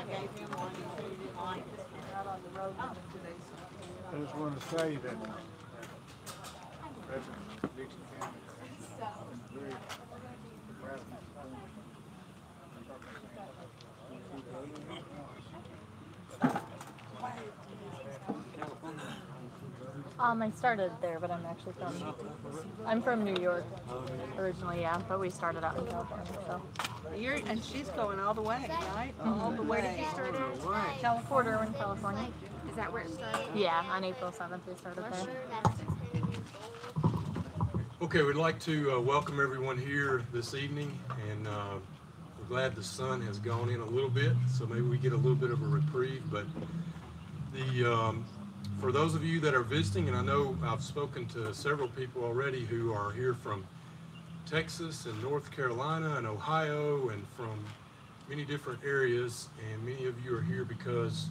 I just want to say that President Dixon County is very proud of his son. I started there, but I'm from New York originally, yeah, but we started out in California, so. And she's going all the way, right? All the way. Where did you start at? California, Fort Irwin, California. Is that where it started? Yeah, on April 7th we started there. Okay, we'd like to welcome everyone here this evening, and we're glad the sun has gone in a little bit, so maybe we get a little bit of a reprieve. But for those of you that are visiting, and I know I've spoken to several people already who are here from Texas and North Carolina and Ohio and from many different areas, and many of you are here because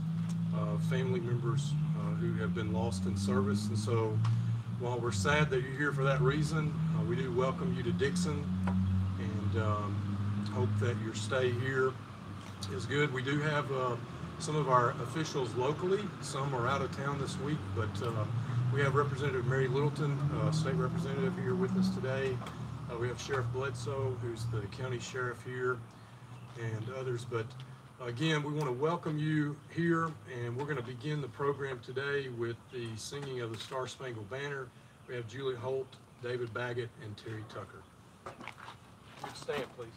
of family members who have been lost in service. And so while we're sad that you're here for that reason, we do welcome you to Dixon, and hope that your stay here is good. We do have some of our officials locally. Some are out of town this week, but we have Representative Mary Littleton, state representative, here with us today. We have Sheriff Bledsoe, who's the county sheriff here, and others. But again, we want to welcome you here, and we're going to begin the program today with the singing of the Star Spangled Banner. We have Julie Holt, David Baggett, and Terry Tucker. Would stand, please.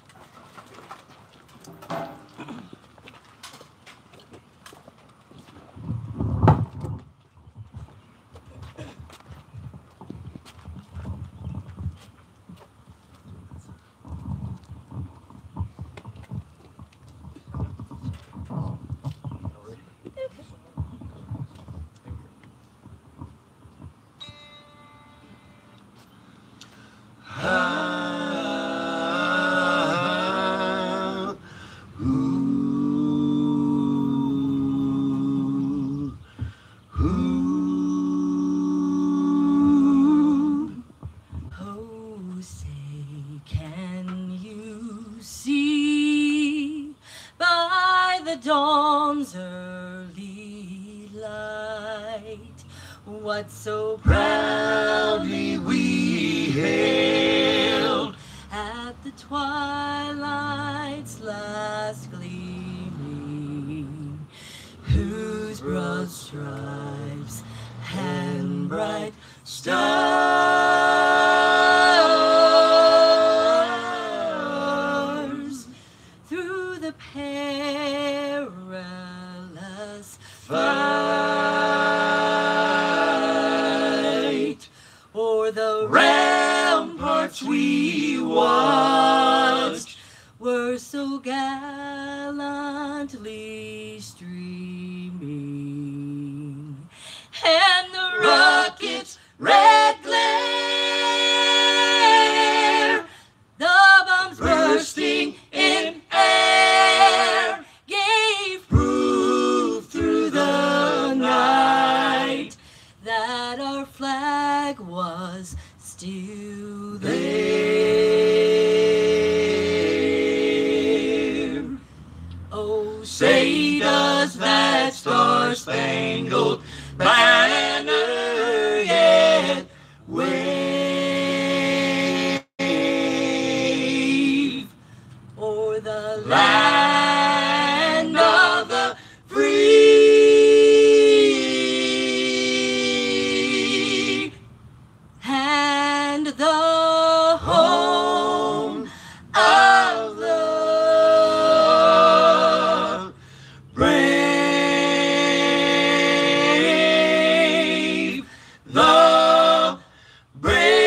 What so proudly we hailed at the twilight's last gleaming, whose broad stripes and bright stars through the perilous fight, o'er the ramparts we watched, were so gallantly streaming, and the rocket's red glare, the bombs bursting in air, gave proof through the night that our flag was still there. Oh, say does that star-spangled banner yet wave o'er the land of the free and the home of the brave, the brave.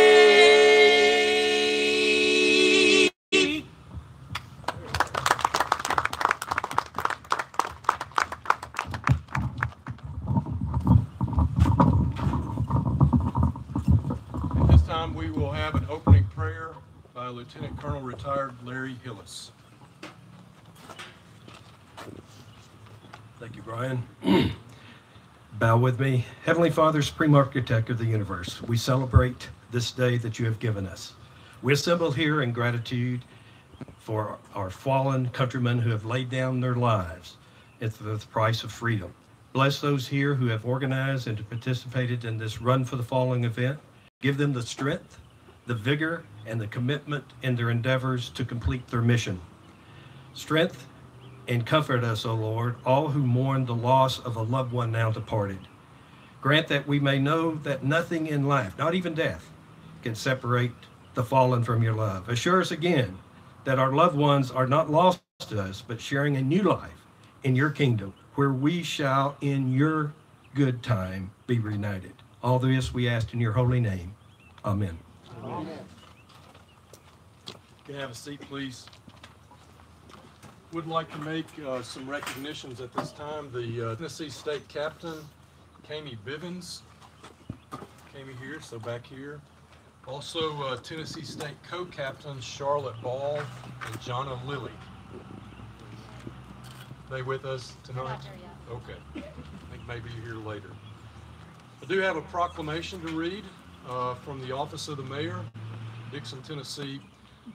At this time, we will have an opening prayer by Lieutenant Colonel retired Larry Hillis. Thank you, Brian. Bow with me. Heavenly Father, Supreme Architect of the universe, we celebrate this day that you have given us. We assemble here in gratitude for our fallen countrymen who have laid down their lives at the price of freedom. Bless those here who have organized and participated in this Run for the Fallen event. Give them the strength, the vigor, and the commitment in their endeavors to complete their mission. Strength and comfort us, O Lord, all who mourn the loss of a loved one now departed. Grant that we may know that nothing in life, not even death, can separate the fallen from your love. Assure us again that our loved ones are not lost to us, but sharing a new life in your kingdom, where we shall in your good time be reunited. All this we ask in your holy name. Amen. Amen. Can I have a seat, please? Would like to make some recognitions at this time. The Tennessee State Captain, Kami Bivens. Kami here, so back here. Also, Tennessee State Co-Captains Charlotte Ball and Jonna Lilly. They with us tonight? Okay. I think maybe you're here later. I do have a proclamation to read from the Office of the Mayor, Dixon, Tennessee.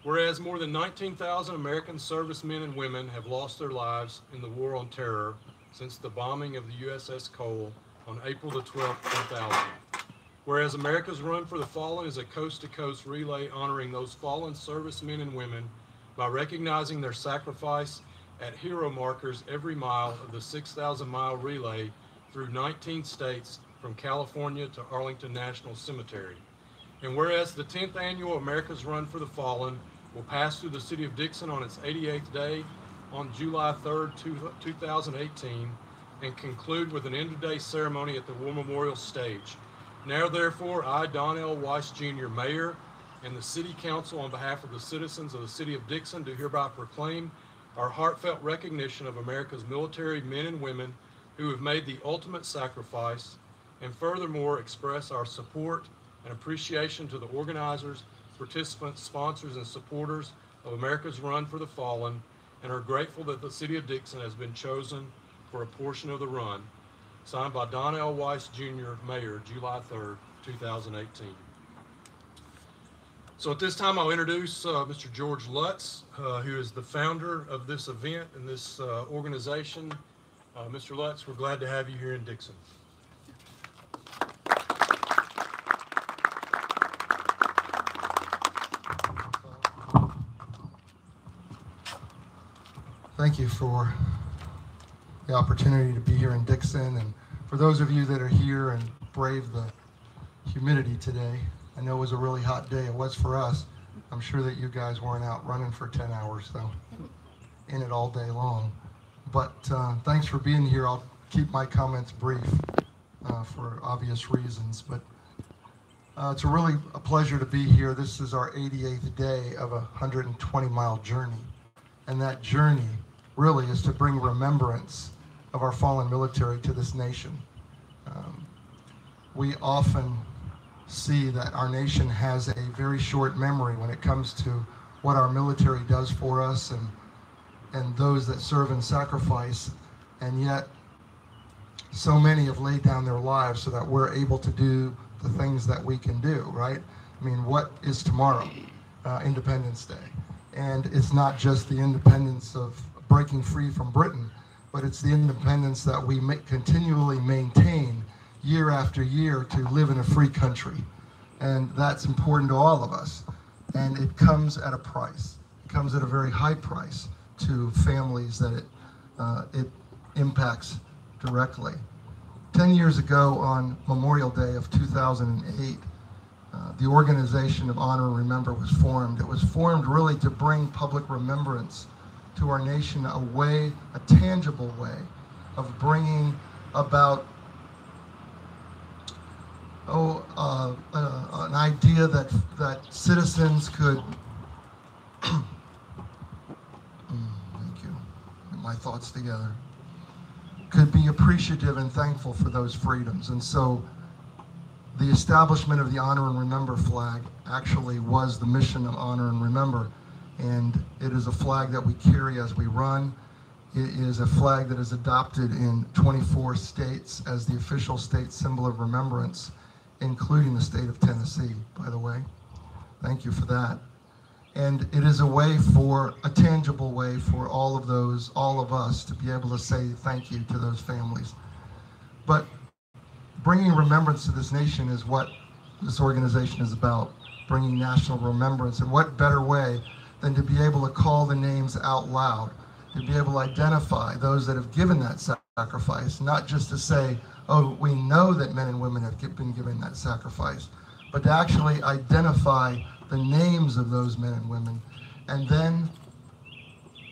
Whereas more than 19,000 American servicemen and women have lost their lives in the War on Terror since the bombing of the USS Cole on April the 12th, 2000. Whereas America's Run for the Fallen is a coast-to-coast relay honoring those fallen servicemen and women by recognizing their sacrifice at hero markers every mile of the 6,000-mile relay through 19 states from California to Arlington National Cemetery. And whereas the 10th annual America's Run for the Fallen will pass through the city of Dixon on its 88th day on July 3rd, 2018, and conclude with an end-of-day ceremony at the War Memorial Stage. Now, therefore, I, Don L. Weiss, Jr., Mayor, and the City Council, on behalf of the citizens of the city of Dixon, do hereby proclaim our heartfelt recognition of America's military men and women who have made the ultimate sacrifice, and furthermore express our support and appreciation to the organizers, participants, sponsors, and supporters of America's Run for the Fallen, and are grateful that the city of Dixon has been chosen for a portion of the run. Signed by Don L. Weiss, Jr., Mayor, July 3rd, 2018. So at this time, I'll introduce Mr. George Lutz, who is the founder of this event and this organization. Mr. Lutz, we're glad to have you here in Dixon. Thank you for the opportunity to be here in Dixon, and for those of you that are here and brave the humidity today. I know it was a really hot day. It was for us. I'm sure that you guys weren't out running for 10 hours, though, in it all day long. But thanks for being here. I'll keep my comments brief for obvious reasons. But it's really a pleasure to be here. This is our 88th day of a 120-mile journey. And that journey really is to bring remembrance of our fallen military to this nation. We often see that our nation has a very short memory when it comes to what our military does for us and those that serve and sacrifice, and yet so many have laid down their lives so that we're able to do the things that we can do, right? I mean, what is tomorrow? Independence Day. And it's not just the independence of breaking free from Britain, but it's the independence that we continually maintain year after year to live in a free country. And that's important to all of us. And it comes at a price. It comes at a very high price to families that it impacts directly. 10 years ago on Memorial Day of 2008, the organization of Honor and Remember was formed. It was formed really to bring public remembrance to our nation, a tangible way of bringing about an idea that citizens could, thank you, get my thoughts together, could be appreciative and thankful for those freedoms. And so the establishment of the Honor and Remember flag actually was the mission of Honor and Remember. And it is a flag that we carry as we run. It is a flag that is adopted in 24 states as the official state symbol of remembrance, including the state of Tennessee, by the way. Thank you for that. And it is a tangible way for all of us to be able to say thank you to those families. But bringing remembrance to this nation is what this organization is about, bringing national remembrance. And what better way than to be able to call the names out loud, to be able to identify those that have given that sacrifice, not just to say, oh, we know that men and women have been given that sacrifice, but to actually identify the names of those men and women, and then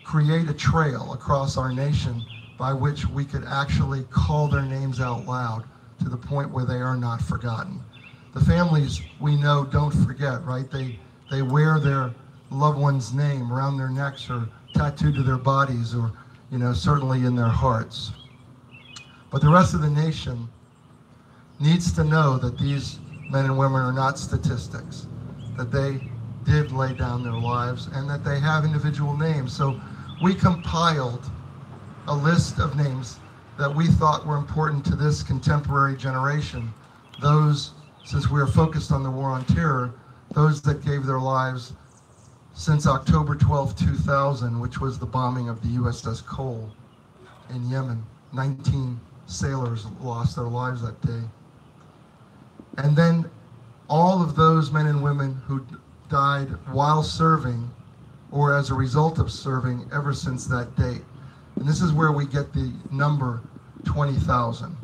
create a trail across our nation by which we could actually call their names out loud to the point where they are not forgotten. The families, we know, don't forget, right? They wear their loved one's name around their necks or tattooed to their bodies, or certainly in their hearts. But the rest of the nation needs to know that these men and women are not statistics, that they did lay down their lives, and that they have individual names. So we compiled a list of names that we thought were important to this contemporary generation. Those, since we are focused on the war on terror, those that gave their lives since October 12, 2000, which was the bombing of the USS Cole in Yemen. 19 sailors lost their lives that day. And then all of those men and women who died while serving or as a result of serving ever since that date. And this is where we get the number 20,000.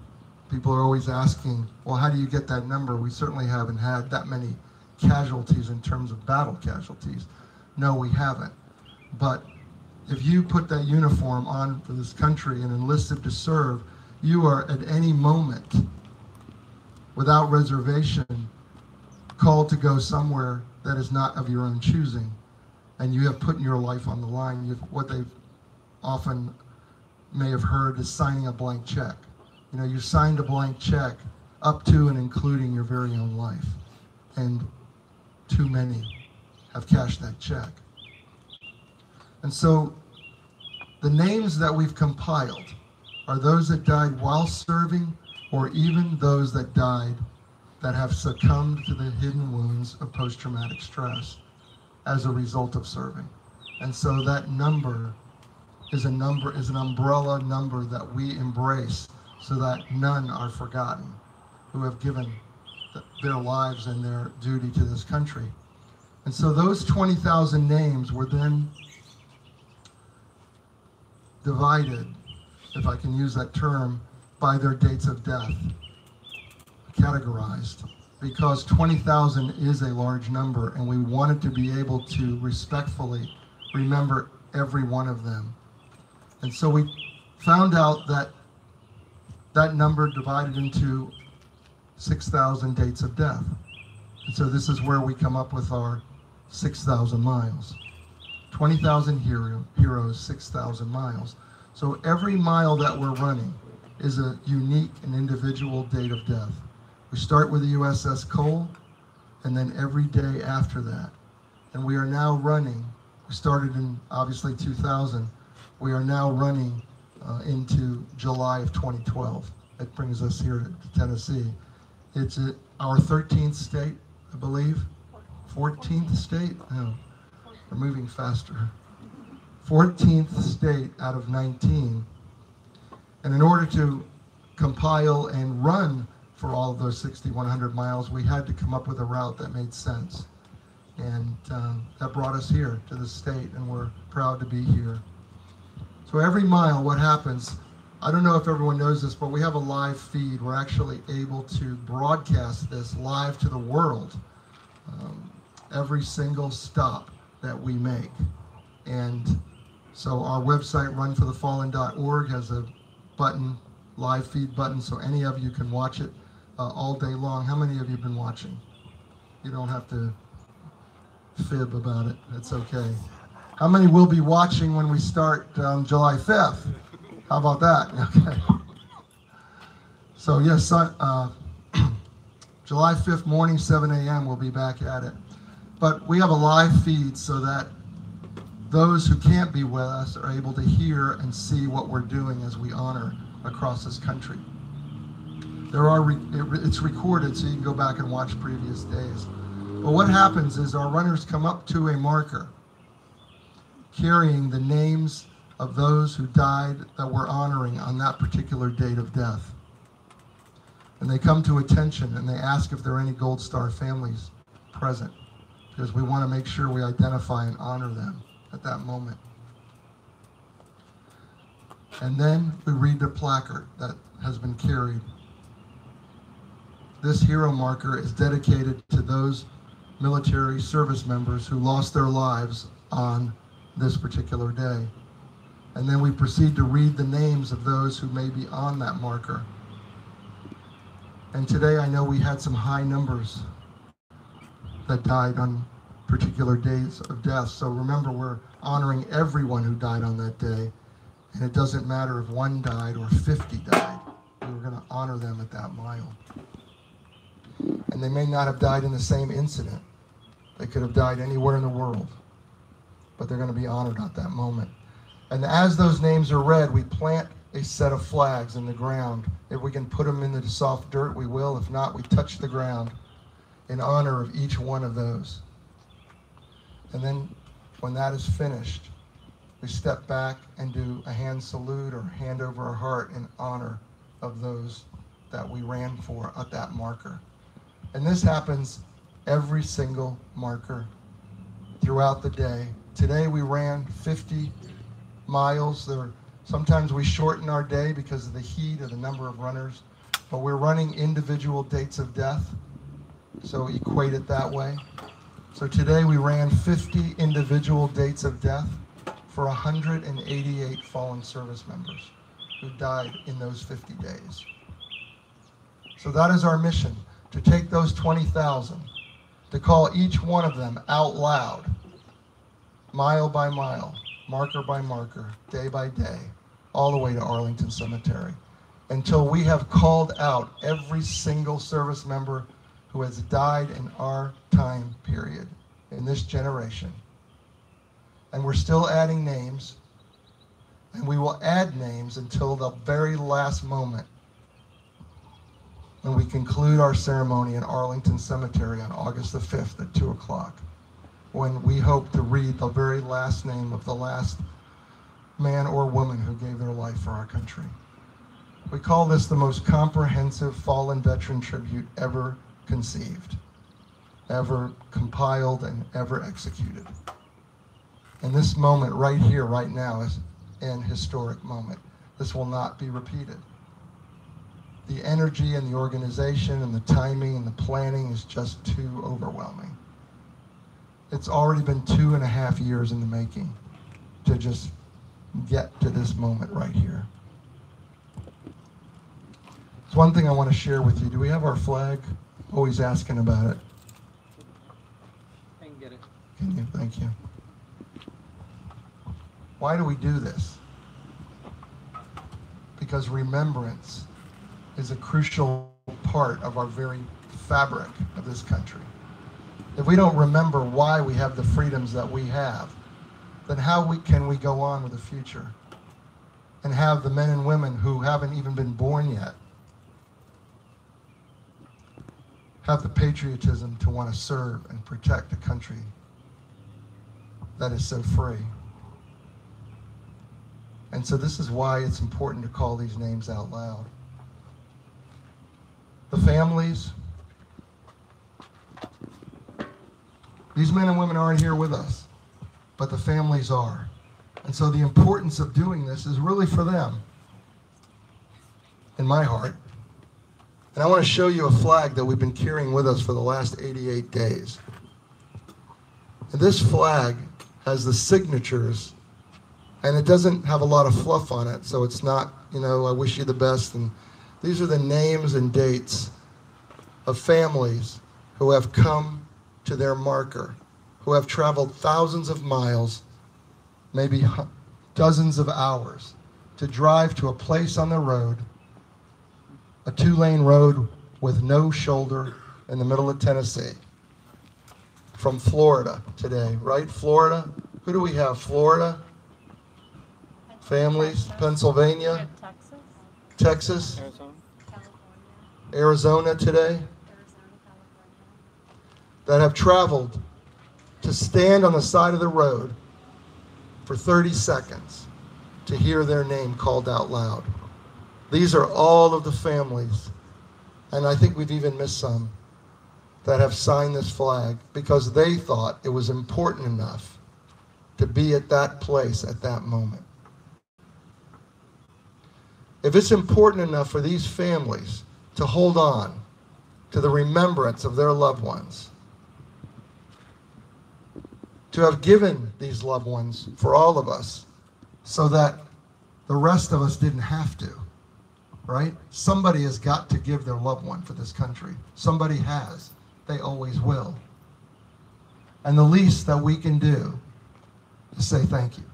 People are always asking, well, how do you get that number? We certainly haven't had that many casualties in terms of battle casualties. No, we haven't. But if you put that uniform on for this country and enlisted to serve, you are at any moment, without reservation, called to go somewhere that is not of your own choosing. And you have put your life on the line. What they often may have heard is signing a blank check. You signed a blank check up to and including your very own life. And too many have cashed that check. And so the names that we've compiled are those that died while serving, or even those that died that have succumbed to the hidden wounds of post-traumatic stress as a result of serving. And so that number is an umbrella number that we embrace so that none are forgotten who have given their lives and their duty to this country. And so those 20,000 names were then divided, if I can use that term, by their dates of death, categorized, because 20,000 is a large number, and we wanted to be able to respectfully remember every one of them. And so we found out that that number divided into 6,000 dates of death. And so this is where we come up with our 6,000 miles. 20,000 heroes, 6,000 miles. So every mile that we're running is a unique and individual date of death. We start with the USS Cole, and then every day after that. And we are now running, we started in obviously 2000, we are now running into July of 2012. That brings us here to Tennessee. It's our 13th state, I believe. 14th state? No, we're moving faster. 14th state out of 19. And in order to compile and run for all of those 6,100 miles, we had to come up with a route that made sense. And that brought us here to the state, and we're proud to be here. So every mile, what happens, I don't know if everyone knows this, but we have a live feed. We're actually able to broadcast this live to the world, every single stop that we make. And so our website, runforthefallen.org, has a button, live feed button, so any of you can watch it all day long. How many of you have been watching? You don't have to fib about it. It's okay. How many will be watching when we start July 5th? How about that? Okay. So yes, July 5th morning, 7 a.m., we'll be back at it. But we have a live feed so that those who can't be with us are able to hear and see what we're doing as we honor across this country. It's recorded, so you can go back and watch previous days. But what happens is our runners come up to a marker carrying the names of those who died that we're honoring on that particular date of death. And they come to attention and they ask if there are any Gold Star families present, because we want to make sure we identify and honor them at that moment. And then we read the placard that has been carried. This hero marker is dedicated to those military service members who lost their lives on this particular day. And then we proceed to read the names of those who may be on that marker. And today I know we had some high numbers that died on particular days of death. So remember, we're honoring everyone who died on that day. And it doesn't matter if 1 died or 50 died. We're going to honor them at that mile. And they may not have died in the same incident. They could have died anywhere in the world. But they're going to be honored at that moment. And as those names are read, we plant a set of flags in the ground. If we can put them in the soft dirt, we will. If not, we touch the ground in honor of each one of those. And then when that is finished, we step back and do a hand salute or hand over our heart in honor of those that we ran for at that marker. And this happens every single marker throughout the day. Today we ran 50 miles. Sometimes we shorten our day because of the heat or the number of runners, but we're running individual dates of death, so equate it that way. So today we ran 50 individual dates of death for 188 fallen service members who died in those 50 days. So that is our mission, to take those 20,000, to call each one of them out loud, mile by mile, marker by marker, day by day, all the way to Arlington Cemetery, until we have called out every single service member who has died in our time period, in this generation. And we're still adding names, and we will add names until the very last moment when we conclude our ceremony in Arlington Cemetery on August the 5th at 2 o'clock, when we hope to read the very last name of the last man or woman who gave their life for our country. We call this the most comprehensive fallen veteran tribute ever conceived, ever compiled, and ever executed. And this moment right here, right now, is an historic moment. This will not be repeated. The energy and the organization and the timing and the planning is just too overwhelming. It's already been 2.5 years in the making to just get to this moment right here. There's one thing I want to share with you. Do we have our flag? Always asking about it. I can get it. Can you? Thank you. Why do we do this? Because remembrance is a crucial part of our very fabric of this country. If we don't remember why we have the freedoms that we have, then how can we go on with the future and have the men and women who haven't even been born yet have the patriotism to want to serve and protect a country that is so free? And so this is why it's important to call these names out loud. The families, these men and women aren't here with us, but the families are. And so the importance of doing this is really for them, in my heart. And I want to show you a flag that we've been carrying with us for the last 88 days. And this flag has the signatures, and it doesn't have a lot of fluff on it, so it's not, I wish you the best. And these are the names and dates of families who have come to their marker, who have traveled thousands of miles, maybe dozens of hours, to drive to a place on the road, a 2-lane road with no shoulder in the middle of Tennessee, from Florida today, right? Florida? Who do we have? Florida? Families? Pennsylvania? Texas? Arizona. Arizona today? that have traveled to stand on the side of the road for 30 seconds to hear their name called out loud. These are all of the families, and I think we've even missed some, that have signed this flag because they thought it was important enough to be at that place at that moment. If it's important enough for these families to hold on to the remembrance of their loved ones, to have given these loved ones for all of us so that the rest of us didn't have to, right? Somebody has got to give their loved one for this country. Somebody has. They always will. And the least that we can do is say thank you.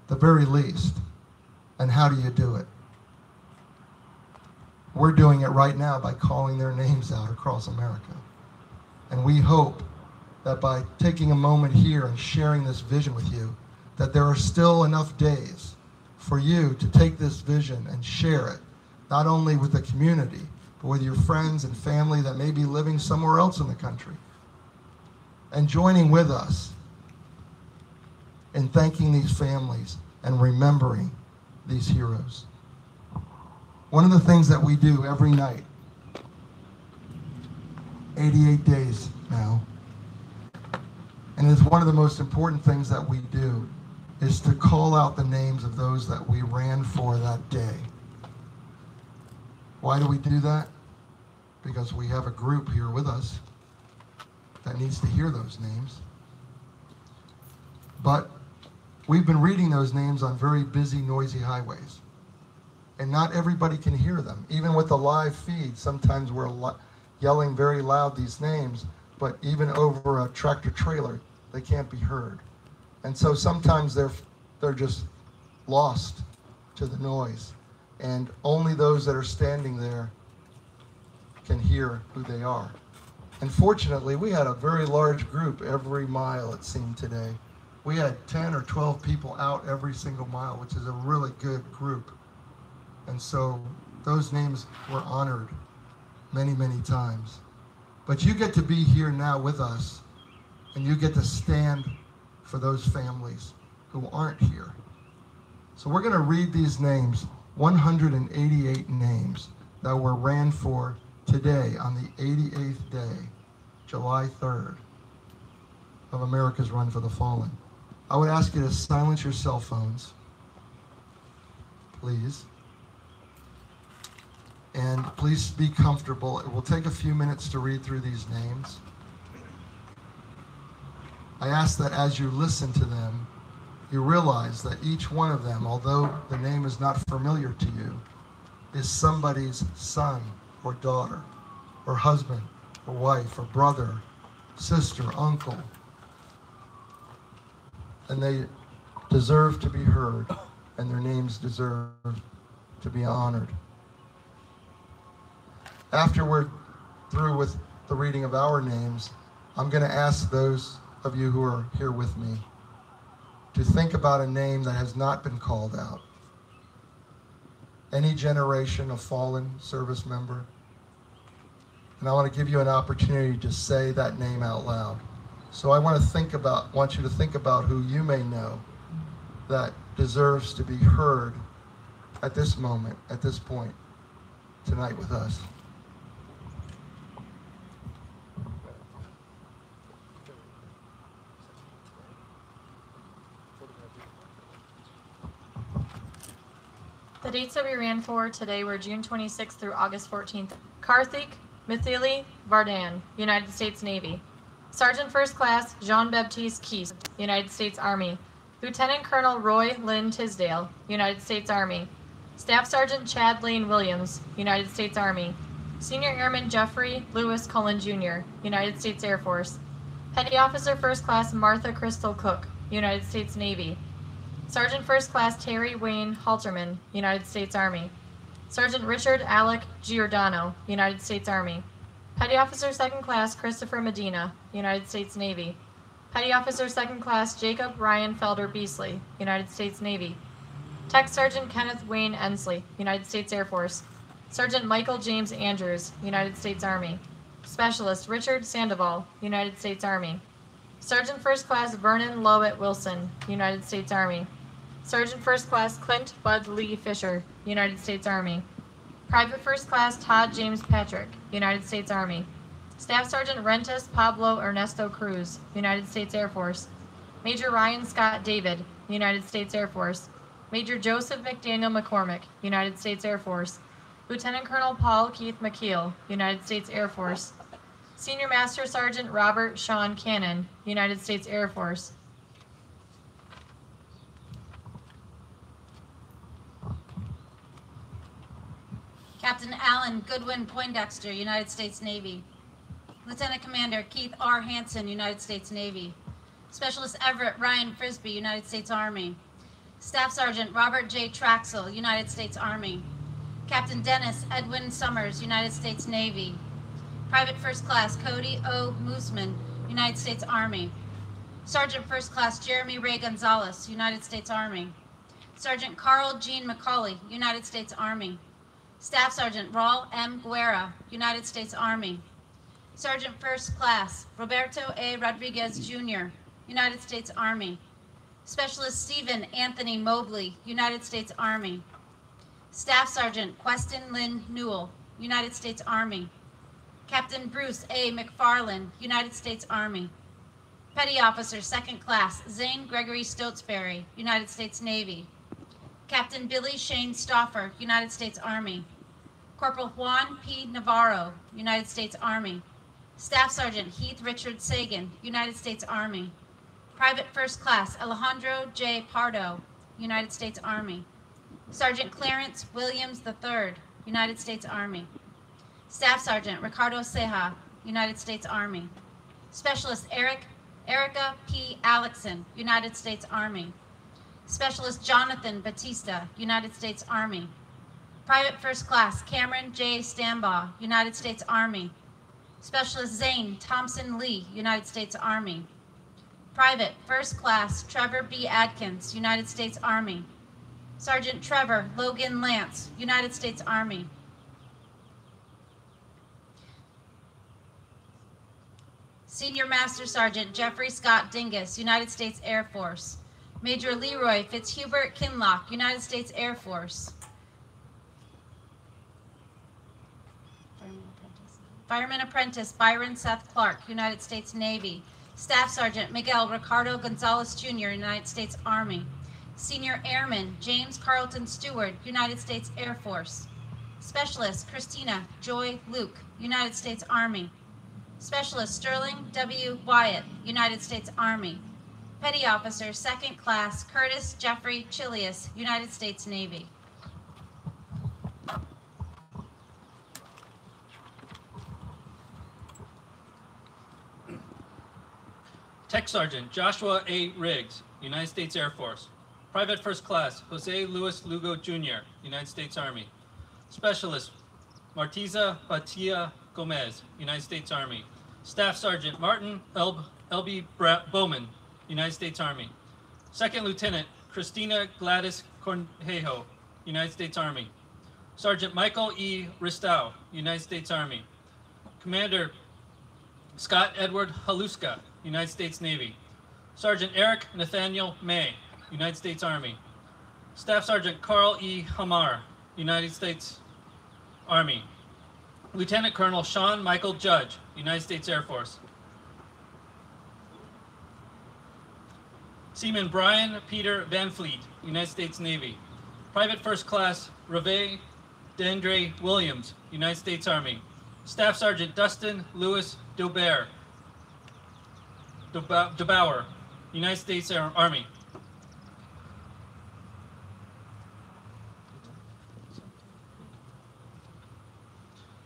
The very least. And how do you do it? We're doing it right now by calling their names out across America. And we hope that by taking a moment here and sharing this vision with you, that there are still enough days for you to take this vision and share it, not only with the community, but with your friends and family that may be living somewhere else in the country, and joining with us in thanking these families and remembering these heroes. One of the things that we do every night, 88 days now, and it's one of the most important things that we do, is to call out the names of those that we ran for that day. Why do we do that? Because we have a group here with us that needs to hear those names. But we've been reading those names on very busy, noisy highways. And not everybody can hear them. Even with the live feed, sometimes we're yelling very loud these names, but even over a tractor trailer, they can't be heard. And so sometimes they're just lost to the noise. And only those that are standing there can hear who they are. And fortunately, we had a very large group every mile, it seemed today. We had 10 or 12 people out every single mile, which is a really good group. And so those names were honored many, many times. But you get to be here now with us, and you get to stand for those families who aren't here. So we're going to read these names, 188 names that were ran for today on the 88th day, July 3rd, of America's Run for the Fallen. I would ask you to silence your cell phones, please. And please be comfortable. It will take a few minutes to read through these names. I ask that as you listen to them, you realize that each one of them, although the name is not familiar to you, is somebody's son or daughter, or husband, or wife, or brother, sister, uncle. And they deserve to be heard, and their names deserve to be honored. After we're through with the reading of our names, I'm going to ask those of you who are here with me to think about a name that has not been called out. Any generation of fallen service member. And I want to give you an opportunity to say that name out loud. So I want you to think about who you may know that deserves to be heard at this moment, at this point, tonight with us. The dates that we ran for today were June 26th through August 14th. Karthik Mithili Vardhan, United States Navy. Sergeant First Class Jean-Baptiste Keese, United States Army. Lieutenant Colonel Roy Lynn Tisdale, United States Army. Staff Sergeant Chad Lane Williams, United States Army. Senior Airman Jeffrey Lewis Cullen Jr., United States Air Force. Petty Officer First Class Martha Crystal Cook, United States Navy. Sergeant First Class Terry Wayne Halterman, United States Army. Sergeant Richard Alec Giordano, United States Army. Petty Officer Second Class Christopher Medina, United States Navy. Petty Officer Second Class Jacob Ryan Felder Beasley, United States Navy. Tech Sergeant Kenneth Wayne Ensley, United States Air Force. Sergeant Michael James Andrews, United States Army. Specialist Richard Sandoval, United States Army. Sergeant First Class Vernon Lovett Wilson, United States Army. Sergeant First Class Clint Bud Lee Fisher, United States Army. Private First Class Todd James Patrick, United States Army. Staff Sergeant Rentis Pablo Ernesto Cruz, United States Air Force. Major Ryan Scott David, United States Air Force. Major Joseph McDaniel McCormick, United States Air Force. Lieutenant Colonel Paul Keith McKeel, United States Air Force. Senior Master Sergeant Robert Sean Cannon, United States Air Force. Captain Alan Goodwin Poindexter, United States Navy. Lieutenant Commander Keith R. Hansen, United States Navy. Specialist Everett Ryan Frisbee, United States Army. Staff Sergeant Robert J. Traxel, United States Army. Captain Dennis Edwin Summers, United States Navy. Private First Class Cody O. Mooseman, United States Army. Sergeant First Class Jeremy Ray Gonzalez, United States Army. Sergeant Carl Jean McCauley, United States Army. Staff Sergeant Raul M. Guerra, United States Army. Sergeant First Class Roberto A. Rodriguez, Jr., United States Army. Specialist Stephen Anthony Mobley, United States Army. Staff Sergeant Queston Lynn Newell, United States Army. Captain Bruce A. McFarland, United States Army. Petty Officer Second Class Zane Gregory Stotesbury, United States Navy. Captain Billy Shane Stauffer, United States Army. Corporal Juan P. Navarro, United States Army. Staff Sergeant Heath Richard Sagan, United States Army. Private First Class Alejandro J. Pardo, United States Army. Sergeant Clarence Williams III, United States Army. Staff Sergeant Ricardo Ceja, United States Army. Specialist Erica P. Alexson, United States Army. Specialist Jonathan Batista, United States Army. Private First Class Cameron J. Stambaugh, United States Army. Specialist Zane Thompson Lee, United States Army. Private First Class Trevor B. Adkins, United States Army. Sergeant Trevor Logan Lance, United States Army. Senior Master Sergeant Jeffrey Scott Dingus, United States Air Force. Major Leroy Fitzhubert Kinlock, United States Air Force. Fireman Apprentice Byron Seth Clark, United States Navy. Staff Sergeant Miguel Ricardo Gonzalez Jr., United States Army. Senior Airman James Carlton Stewart, United States Air Force. Specialist Christina Joy Luke, United States Army. Specialist Sterling W. Wyatt, United States Army. Petty Officer Second Class Curtis Jeffrey Chilius, United States Navy. Tech Sergeant Joshua A. Riggs, United States Air Force. Private First Class Jose Luis Lugo Jr., United States Army. Specialist Martiza Batia Gomez, United States Army. Staff Sergeant Martin L.B. Bowman, United States Army. Second Lieutenant Christina Gladys Cornejo, United States Army. Sergeant Michael E. Ristow, United States Army. Commander Scott Edward Haluska, United States Navy. Sergeant Eric Nathaniel May, United States Army. Staff Sergeant Carl E. Hamar, United States Army. Lieutenant Colonel Sean Michael Judge, United States Air Force. Seaman Brian Peter Van Fleet, United States Navy. Private First Class Reve Dendre Williams, United States Army. Staff Sergeant Dustin Lewis DeBauer, United States Army.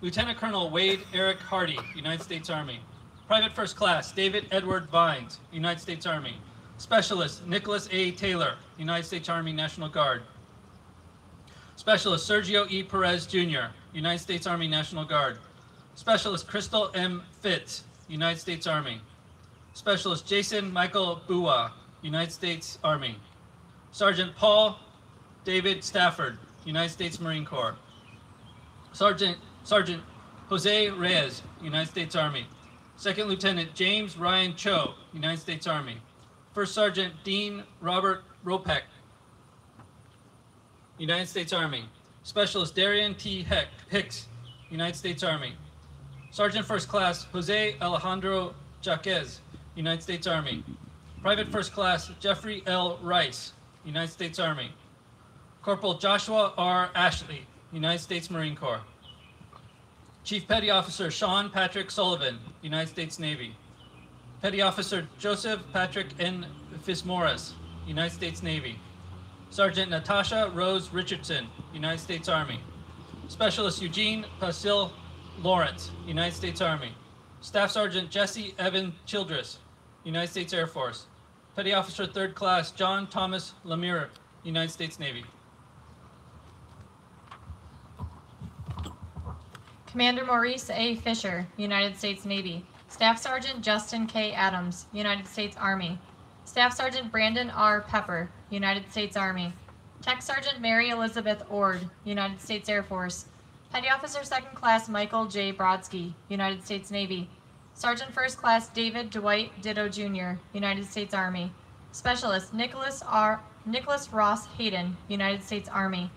Lieutenant Colonel Wade Eric Hardy, United States Army. Private First Class David Edward Vines, United States Army. Specialist Nicholas A. Taylor, United States Army National Guard. Specialist Sergio E. Perez Jr., United States Army National Guard. Specialist Crystal M. Fitz, United States Army. Specialist Jason Michael Bua, United States Army. Sergeant Paul David Stafford, United States Marine Corps. Sergeant Jose Reyes, United States Army. Second Lieutenant James Ryan Cho, United States Army. First Sergeant Dean Robert Ropek, United States Army. Specialist Darian T. Hicks, United States Army. Sergeant First Class Jose Alejandro Jaquez, United States Army. Private First Class Jeffrey L. Rice, United States Army. Corporal Joshua R. Ashley, United States Marine Corps. Chief Petty Officer Sean Patrick Sullivan, United States Navy. Petty Officer Joseph Patrick N. Fitzmaurice, United States Navy. Sergeant Natasha Rose Richardson, United States Army. Specialist Eugene Pasil Lawrence, United States Army. Staff Sergeant Jesse Evan Childress, United States Air Force. Petty Officer Third Class John Thomas Lemire, United States Navy. Commander Maurice A. Fisher, United States Navy. Staff Sergeant Justin K. Adams, United States Army. Staff Sergeant Brandon R. Pepper, United States Army. Tech Sergeant Mary Elizabeth Ord, United States Air Force. Petty Officer Second Class Michael J. Brodsky, United States Navy. Sergeant First Class David Dwight Ditto Jr., United States Army. Specialist Nicholas Ross Hayden, United States Army.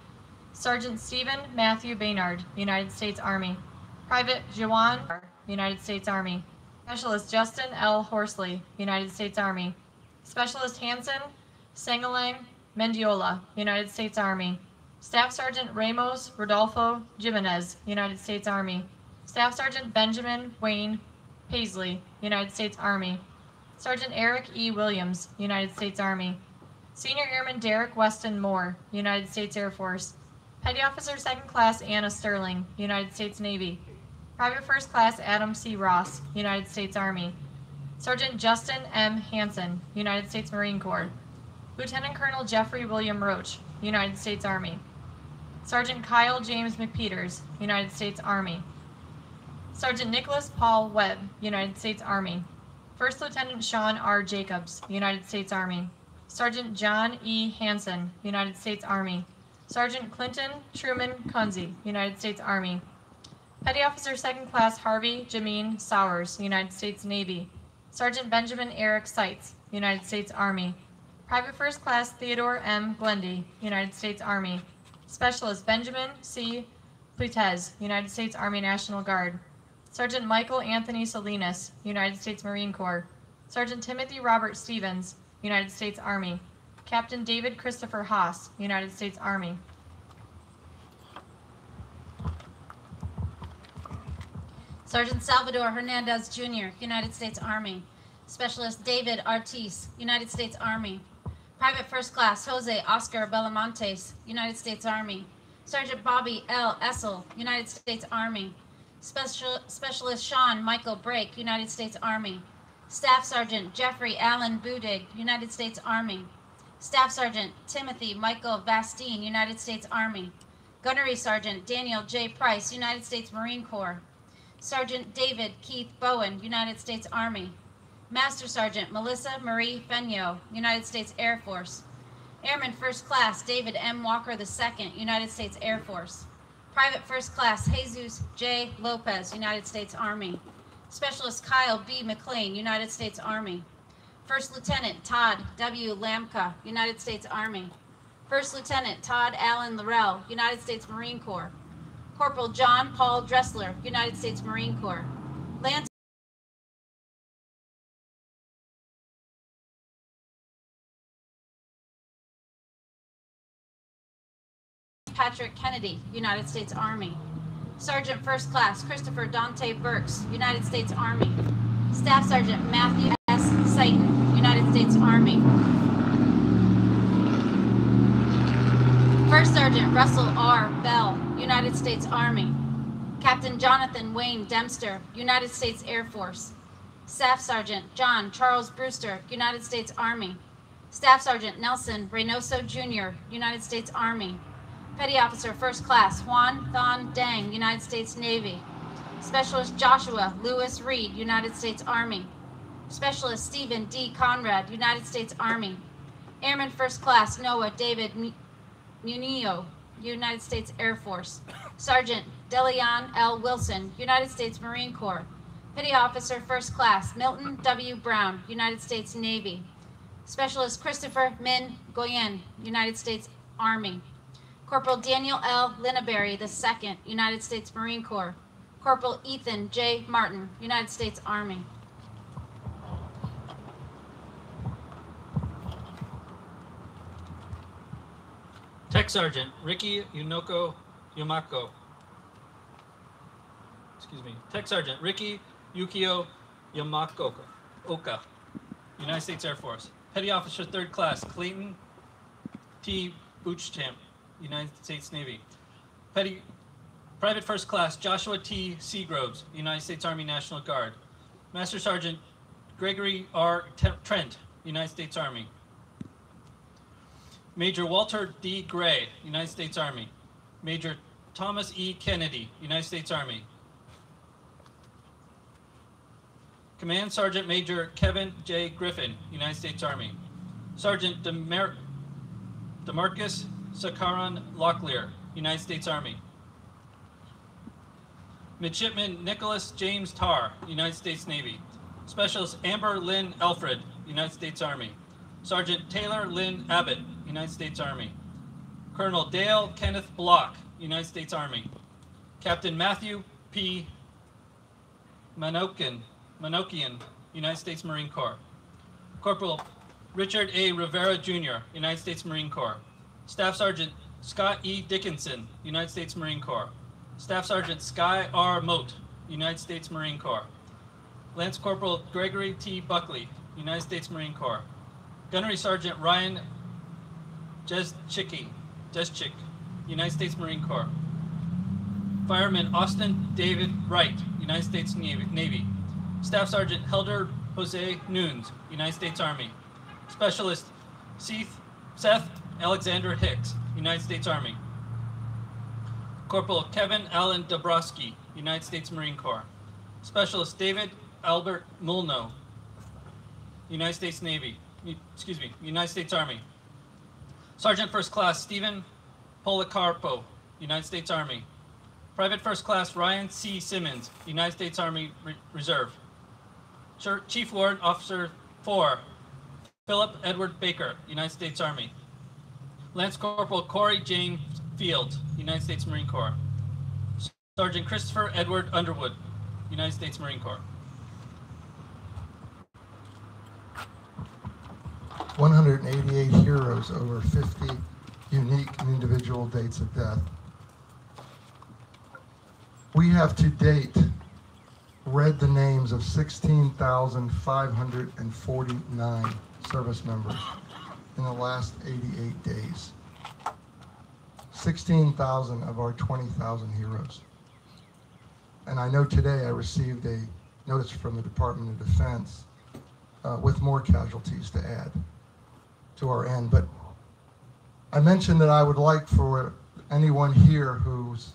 Sergeant Stephen Matthew Baynard, United States Army. Private Jawan, United States Army. Specialist Justin L. Horsley, United States Army. Specialist Hanson Sengalang Mendiola, United States Army. Staff Sergeant Ramos Rodolfo Jimenez, United States Army. Staff Sergeant Benjamin Wayne Paisley, United States Army. Sergeant Eric E. Williams, United States Army. Senior Airman Derek Weston Moore, United States Air Force. Petty Officer Second Class Anna Sterling, United States Navy. Private First Class Adam C. Ross, United States Army. Sergeant Justin M. Hansen, United States Marine Corps. Lieutenant Colonel Jeffrey William Roach, United States Army. Sergeant Kyle James McPeters, United States Army. Sergeant Nicholas Paul Webb, United States Army. First Lieutenant Sean R. Jacobs, United States Army. Sergeant John E. Hansen, United States Army. Sergeant Clinton Truman Kunze, United States Army. Petty Officer Second Class Harvey Jameen Sowers, United States Navy. Sergeant Benjamin Eric Seitz, United States Army. Private First Class Theodore M. Glendy, United States Army. Specialist Benjamin C. Plitez, United States Army National Guard. Sergeant Michael Anthony Salinas, United States Marine Corps. Sergeant Timothy Robert Stevens, United States Army. Captain David Christopher Haas, United States Army. Sergeant Salvador Hernandez Jr., United States Army. Specialist David Artis, United States Army. Private First Class Jose Oscar Belamontes, United States Army. Sergeant Bobby L. Essel, United States Army. Specialist Sean Michael Brake, United States Army. Staff Sergeant Jeffrey Allen Budig, United States Army. Staff Sergeant Timothy Michael Vastine, United States Army. Gunnery Sergeant Daniel J. Price, United States Marine Corps. Sergeant David Keith Bowen, United States Army. Master Sergeant Melissa Marie Fenyo, United States Air Force. Airman First Class David M. Walker II, United States Air Force. Private First Class Jesus J. Lopez, United States Army. Specialist Kyle B. McLean, United States Army. First Lieutenant Todd W. Lamka, United States Army. First Lieutenant Todd Allen Laurel, United States Marine Corps. Corporal John Paul Dressler, United States Marine Corps. Lance Patrick Kennedy, United States Army. Sergeant First Class Christopher Dante Burks, United States Army. Staff Sergeant Matthew S. Seiton, United States Army. First Sergeant Russell R. Bell, United States Army. Captain Jonathan Wayne Dempster, United States Air Force. Staff Sergeant John Charles Brewster, United States Army. Staff Sergeant Nelson Reynoso Jr., United States Army. Petty Officer First Class Juan Thon Dang, United States Navy. Specialist Joshua Lewis Reed, United States Army. Specialist Stephen D. Conrad, United States Army. Airman First Class Noah David Munio, United States Air Force. Sergeant Deleon L. Wilson, United States Marine Corps. Petty Officer First Class Milton W. Brown, United States Navy. Specialist Christopher Min Goyen, United States Army. Corporal Daniel L. Linneberry II, United States Marine Corps. Corporal Ethan J. Martin, United States Army. Tech Sergeant Ricky Yumako. Tech Sergeant Ricky Yukio Yamako Oka, United States Air Force. Petty Officer Third Class Clayton T. Boochchamp, United States Navy. Private First Class Joshua T. Seagroves, United States Army National Guard. Master Sergeant Gregory R. Trent, United States Army. Major Walter D. Gray, United States Army. Major Thomas E. Kennedy, United States Army. Command Sergeant Major Kevin J. Griffin, United States Army. Sergeant Demarcus Sakaran Locklear, United States Army. Midshipman Nicholas James Tarr, United States Navy. Specialist Amber Lynn Alfred, United States Army. Sergeant Taylor Lynn Abbott, United States Army. Colonel Dale Kenneth Block, United States Army. Captain Matthew P. Manokian, United States Marine Corps. Corporal Richard A. Rivera Jr., United States Marine Corps. Staff Sergeant Scott E. Dickinson, United States Marine Corps. Staff Sergeant Sky R. Moat, United States Marine Corps. Lance Corporal Gregory T. Buckley, United States Marine Corps. Gunnery Sergeant Ryan Jeschik, United States Marine Corps. Fireman Austin David Wright, United States Navy. Staff Sergeant Helder Jose Nunes, United States Army. Specialist Seth Alexander Hicks, United States Army. Corporal Kevin Allen Dabrowski, United States Marine Corps. Specialist David Albert Mulno, United States United States Army. Sergeant First Class Stephen Policarpo, United States Army. Private First Class Ryan C. Simmons, United States Army Reserve. Chief Warrant Officer 4, Philip Edward Baker, United States Army. Lance Corporal Corey James Fields, United States Marine Corps. Sergeant Christopher Edward Underwood, United States Marine Corps. 188 heroes, over 50 unique and individual dates of death. We have to date read the names of 16,549 service members in the last 88 days. 16,000 of our 20,000 heroes. And I know today I received a notice from the Department of Defense with more casualties to add to our end. But I mentioned that I would like for anyone here whose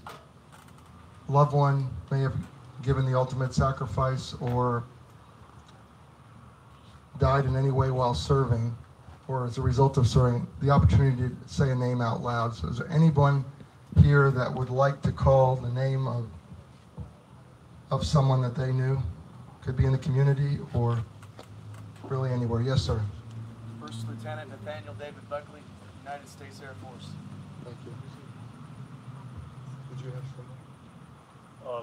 loved one may have given the ultimate sacrifice or died in any way while serving or as a result of serving, the opportunity to say a name out loud. So is there anyone here that would like to call the name of someone that they knew? Could be in the community or really anywhere. Yes, sir. First Lieutenant Nathaniel David Buckley, United States Air Force. Thank you. Did you have someone?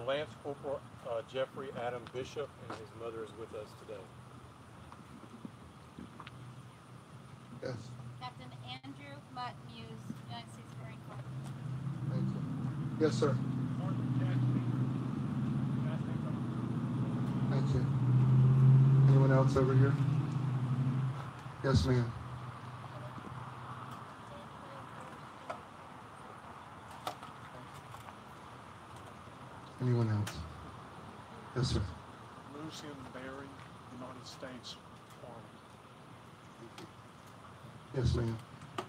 Lance Corporal Jeffrey Adam Bishop, and his mother is with us today. Yes. Captain Andrew Mutt Muse, United States Marine Corps. Thank you. Yes, sir. Thank you. Anyone else over here? Yes, ma'am. Anyone else? Yes, sir. Lucian Berry, United States Army. Yes, ma'am.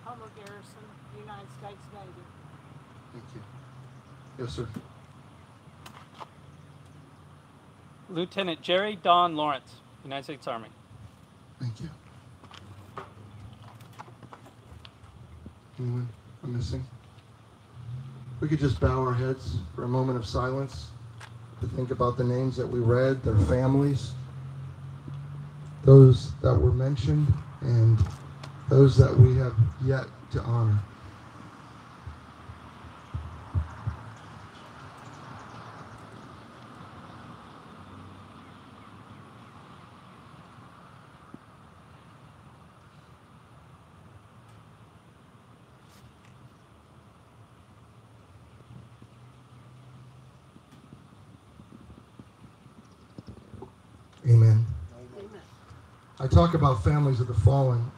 Homer Garrison, United States Navy. Thank you. Yes, sir. Lieutenant Jerry Don Lawrence, United States Army. Thank you. Anyone I'm missing? we could just bow our heads for a moment of silence to think about the names that we read, their families, those that were mentioned, and those that we have yet to honor. Amen. I talk about families of the fallen.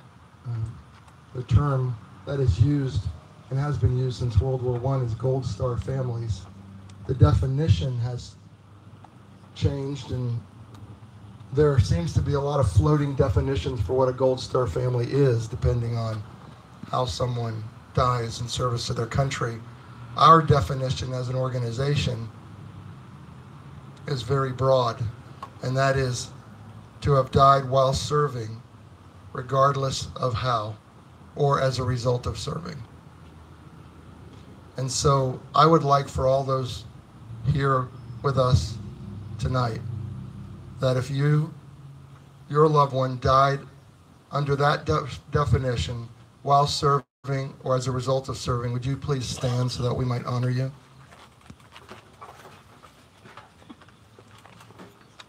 The term that is used and has been used since World War I is Gold Star families. The definition has changed, and there seems to be a lot of floating definitions for what a Gold Star family is, depending on how someone dies in service to their country. Our definition as an organization is very broad, and that is to have died while serving, regardless of how, or as a result of serving. And so I would like for all those here with us tonight, that if your loved one died under that definition while serving or as a result of serving, would you please stand so that we might honor you?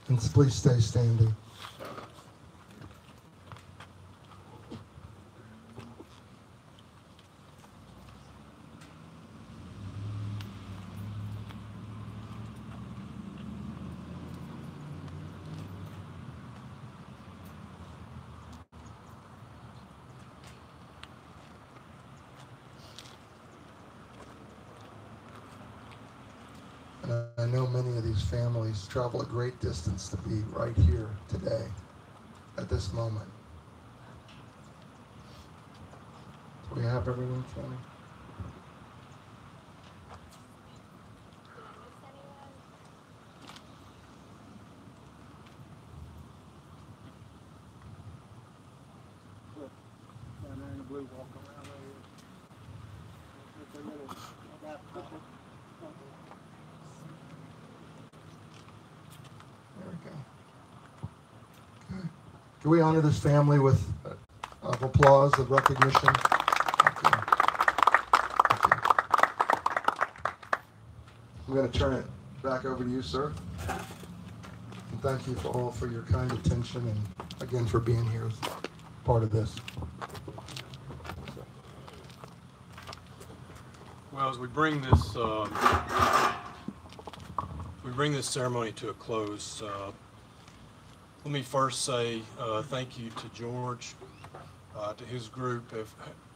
And please stay standing. I know many of these families travel a great distance to be right here today, at this moment. Do we have everyone, Tony? Down there in the blue, walk around there. There we go. Okay. Can we honor this family with applause of recognition? Okay. I'm going to turn it back over to you, sir. And thank you for your kind attention and again for being here as part of this. Well, as we bring this ceremony to a close, let me first say thank you to George, to his group.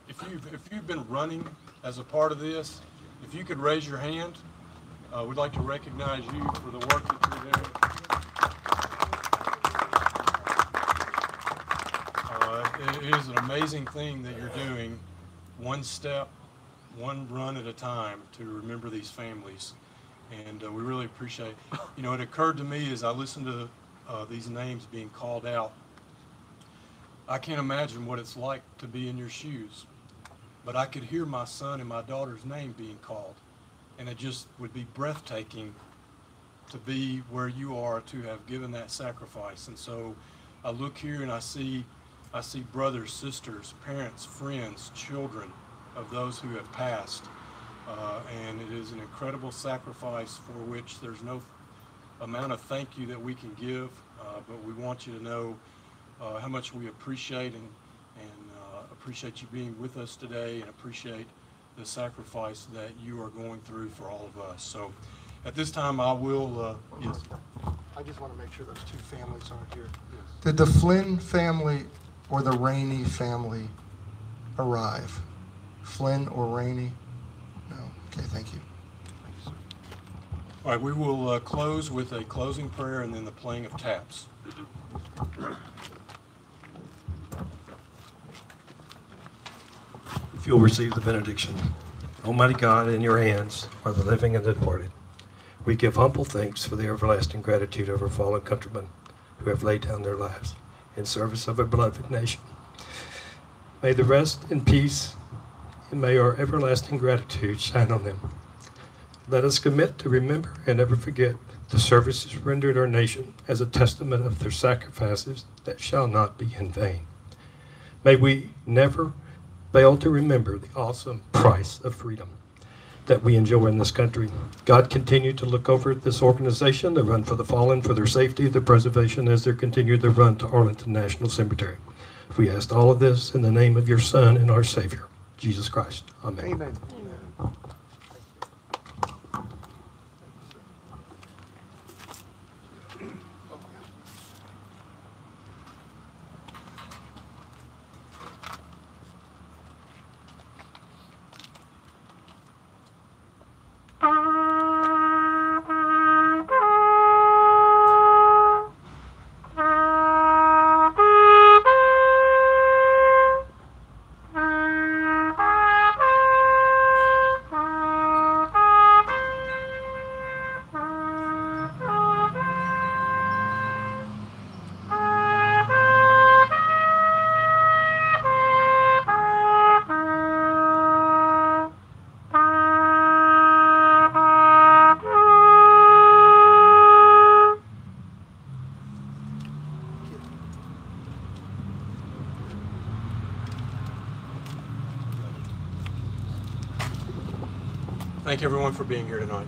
If you've been running as a part of this, if you could raise your hand, we'd like to recognize you for the work that you're doing. It is an amazing thing that you're doing, one step, one run at a time, to remember these families. And we really appreciate it. You know, it occurred to me as I listened to these names being called out, I can't imagine what it's like to be in your shoes. But I could hear my son and my daughter's name being called. And it just would be breathtaking to be where you are, to have given that sacrifice. And so I look here and I see brothers, sisters, parents, friends, children of those who have passed. And it is an incredible sacrifice for which there's no amount of thank you that we can give, but we want you to know how much we appreciate and appreciate you being with us today, and appreciate the sacrifice that you are going through for all of us. So at this time I will, yes. I just want to make sure those two families aren't here. Yes. Did the Flynn family or the Rainey family arrive? Flynn or Rainey? No. Okay, thank you. Thank you, sir. All right, we will close with a closing prayer and then the playing of taps. If you'll receive the benediction. Almighty God, in your hands are the living and the departed. We give humble thanks for the everlasting gratitude of our fallen countrymen who have laid down their lives in service of our beloved nation. May the rest in peace, and may our everlasting gratitude shine on them. Let us commit to remember and never forget the services rendered our nation as a testament of their sacrifices that shall not be in vain. May we never fail to remember the awesome price of freedom that we enjoy in this country. God continue to look over this organization, the Run for the Fallen, for their safety, their preservation as they continue their run to Arlington National Cemetery. We ask all of this in the name of your Son and our Savior, Jesus Christ. Amen. Amen. Thank everyone for being here tonight.